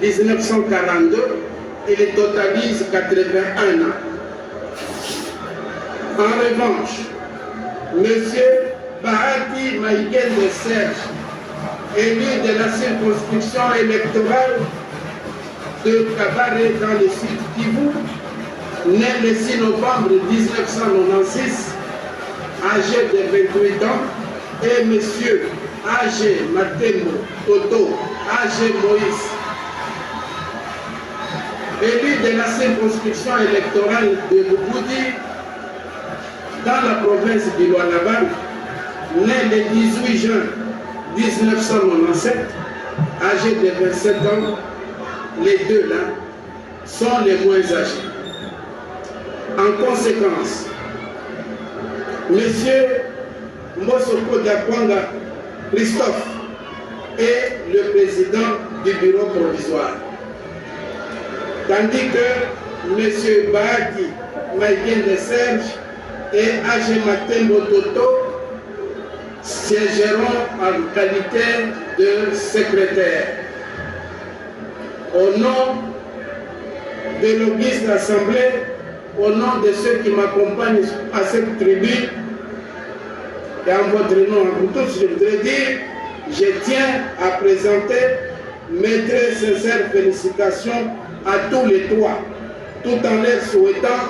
1942, il totalise 81 ans. En revanche, M. Bahati Maïken de Serge, élu de la circonscription électorale de Kabare dans le sud Kivu, né le 6 novembre 1996, âgé de 28 ans, et M. A.G. Matembo Toto, A.G. Moïse, élu de la circonscription électorale de Lubudi dans la province du Lualaba, né le 18 juin 1997, âgé de 27 ans, les deux là sont les moins âgés. En conséquence, M. Mbosoko Dakwanga Christophe est le président du bureau provisoire, tandis que M. Bahati Maïken de Serge et A.G. Matembo Toto siégeront en qualité de secrétaire. Au nom de l'Auguste Assemblée, au nom de ceux qui m'accompagnent à cette tribune, et en votre nom, à vous tous, je voudrais dire, je tiens à présenter mes très sincères félicitations à tous les trois, tout en leur souhaitant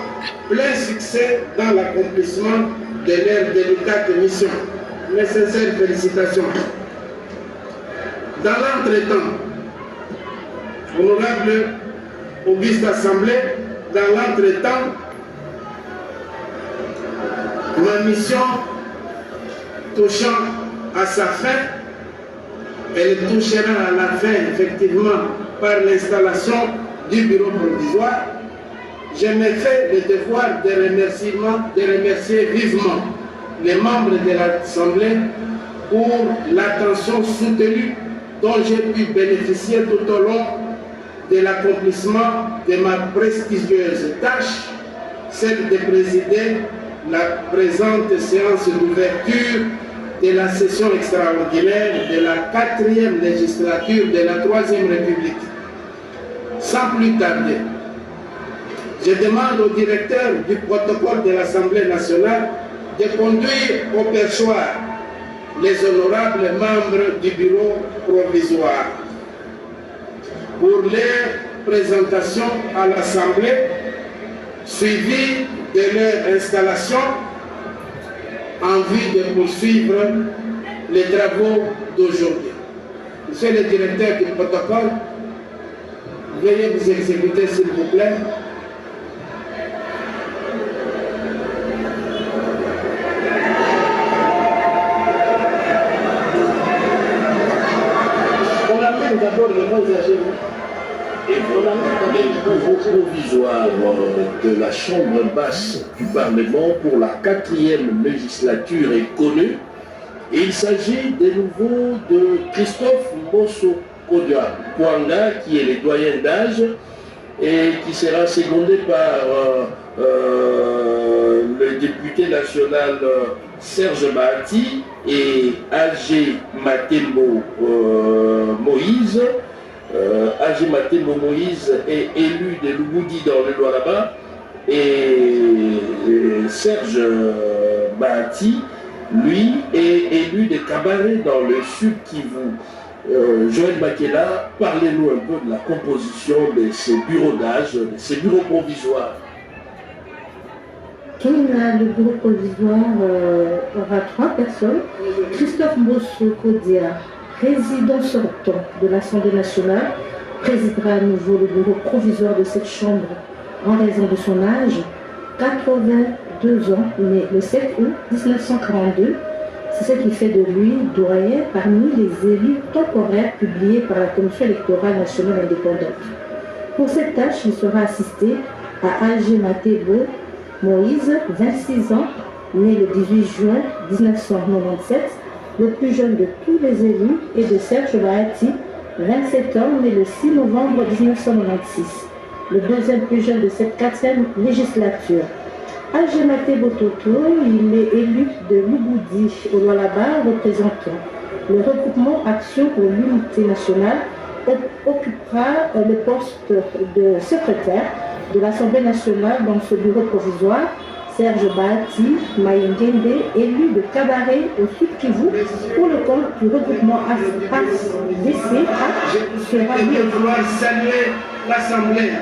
plein succès dans l'accomplissement de leur délicate mission. Mes sincères félicitations. Dans l'entretemps, honorable Auguste Assemblée, dans l'entretemps, ma mission touchant à sa fin, elle touchera à la fin effectivement par l'installation du bureau provisoire. Je me fais le devoir de remercier vivement les membres de l'Assemblée pour l'attention soutenue dont j'ai pu bénéficier tout au long de l'accomplissement de ma prestigieuse tâche, celle de présider la présente séance d'ouverture de la session extraordinaire de la 4e législature de la 3e République. Sans plus tarder, je demande au directeur du protocole de l'Assemblée nationale de conduire au perchoir les honorables membres du bureau provisoire pour leur présentation à l'Assemblée, suivie de leur installation en vue de poursuivre les travaux d'aujourd'hui. Monsieur le directeur du protocole, veuillez vous exécuter s'il vous plaît. On appelle d'abord les moins âgés. Et le bureau provisoire de la Chambre basse du Parlement pour la 4e législature est connu. Il s'agit de nouveau de Christophe Mbosso-Kodia Kwanga, qui est le doyen d'âge et qui sera secondé par le député national Serge Bahati et A.G. Matembo Moïse. A.G. Matembo Moïse est élu de Lubudi dans le Lualaba et Serge Bahati, lui, est élu de Kabare dans le sud Kivu. Joël Bakela, parlez-nous un peu de la composition de ces bureaux d'âge, de ces bureaux provisoires. Le bureau provisoire aura 3 personnes. Christophe Mbosso-Kodia, président sortant de l'Assemblée nationale, présidera à nouveau le bureau provisoire de cette chambre en raison de son âge, 82 ans, né le 7 août 1942. C'est ce qui fait de lui doyen parmi les élus temporaires publiés par la Commission électorale nationale indépendante. Pour cette tâche, il sera assisté à A.G. Matembo Moïse, 26 ans, né le 18 juin 1997, le plus jeune de tous les élus, et de Serge Bahati, 27 ans, né le 6 novembre 1996, le deuxième plus jeune de cette 4e législature. A.G. Matembo Toto, il est élu de Lubudi au Lualaba, représentant le regroupement Action pour l'unité nationale occupera le poste de secrétaire de l'Assemblée nationale dans ce bureau provisoire Serge Bahati Mayengende, élu de Cabaret au Sud Kivu pour le compte du regroupement ADCA, sera Je vais vouloir saluer l'Assemblée.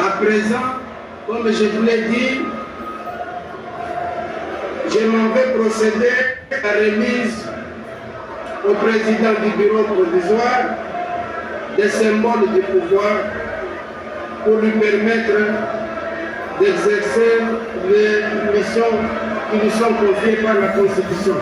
À présent, comme je vous l'ai dit, je m'en vais procéder à la remise au président du bureau provisoire des symboles du pouvoir pour lui permettre d'exercer les missions qui lui sont confiées par la Constitution.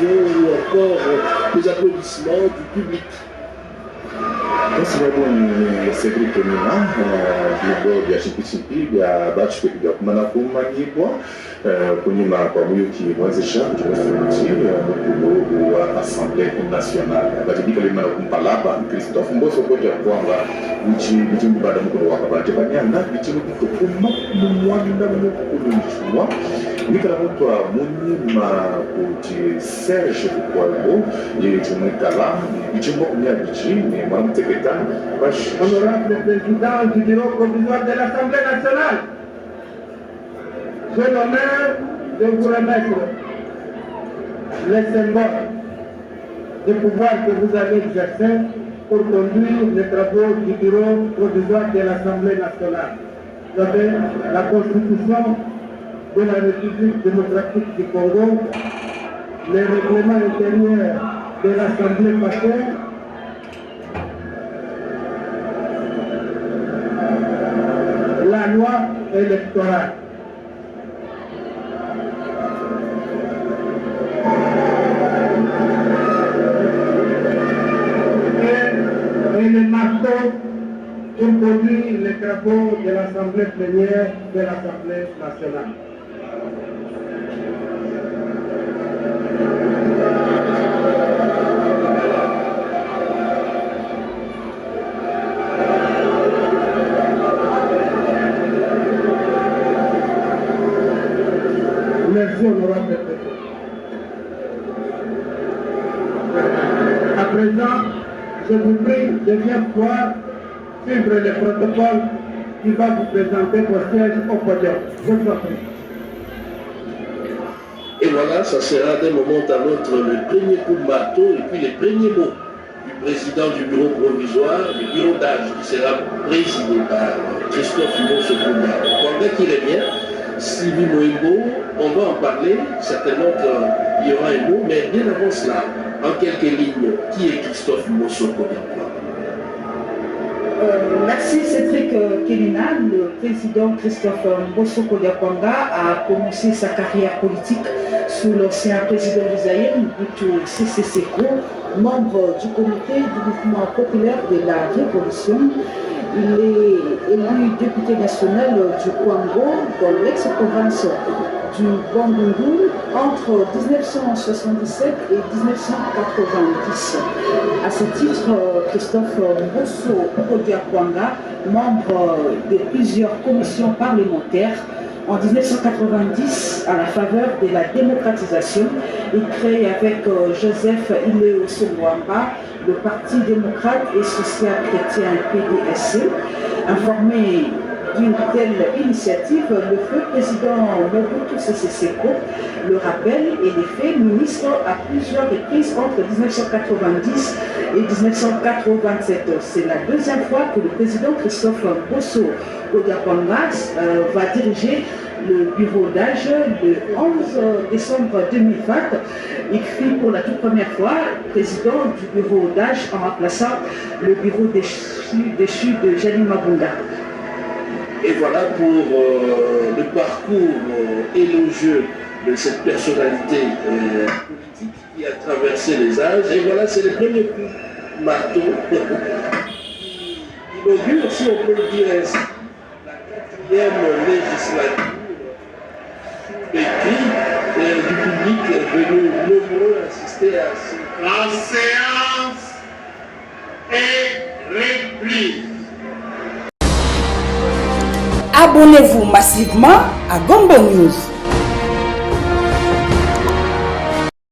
Ou encore les applaudissements du public. Kwa sababu ni Cedric Nina viungo vya chipichipi vya bachi vya kumanyibwa kunyuma kwa muyuki mwezesha kutumefuti mkulu wa Assemblée nationale batibika lima kumpalaba Christophe Mboso koja kwamba mchimbu baada mkulu wa kabati banyana mchimbu kuma mwanda mkulu nchwa nikala mtu wa munyima kuti Serge Kwalbo yechumwikala mchimbu kumyabichi ni mwanamteketa. Honorable président du bureau provisoire de l'Assemblée nationale, j'ai l'honneur de vous remettre les symboles de pouvoir que vous avez exercé pour conduire les travaux du bureau provisoire de l'Assemblée nationale. Vous avez la Constitution de la République démocratique du Congo, les règlements intérieurs de l'Assemblée passée, la loi électorale. Et le marteau pour conduire les travaux de l'Assemblée plénière de l'Assemblée nationale. Merci, honorable président. À présent, je vous prie de bien pouvoir suivre le protocole qui va vous présenter au siège au podium. Je vous en prie. Et voilà, ça sera d'un moment à l'autre le premier coup de marteau et puis les premiers mots du président du bureau provisoire, du bureau d'âge qui sera présidé par Christophe Mboso Koumba. Pendant qu'il est bien, Sylvie Moïbo, on va en parler, certainement qu'il y aura un mot, mais bien avant cela, en quelques lignes, qui est Christophe Mboso Koumba? Merci Cédric Kelina. Le président Christophe Mboso Koumba a commencé sa carrière politique sous l'ancien président du Zaïre, Mobutu Sese Seko, membre du comité du mouvement populaire de la Révolution. Il est élu député national du Congo dans l'ex-province du Bandundu entre 1977 et 1990. À ce titre, Christophe Mboso Koumba, membre de plusieurs commissions parlementaires, en 1990, à la faveur de la démocratisation, il crée avec Joseph Ileo Songwamba le Parti démocrate et social-chrétien PDSC. Informé d'une telle initiative, le feu président Mobutu Sese Seko le rappelle et les fait ministre à plusieurs reprises entre 1990 et 1987. C'est la deuxième fois que le président Christophe Mboso Koumba va diriger le bureau d'âge le 11 décembre 2020. Il fut pour la toute première fois président du bureau d'âge en remplaçant le bureau déchu de Jali Mabunda. Et voilà pour le parcours élogieux de cette personnalité politique qui a traversé les âges. Et voilà, c'est le premier coup marteau qui inaugure, si on peut le dire ainsi, législature, sous les cris du public venu nombreux assister à ce. La séance est reprise. Abonnez-vous massivement à Gombo News.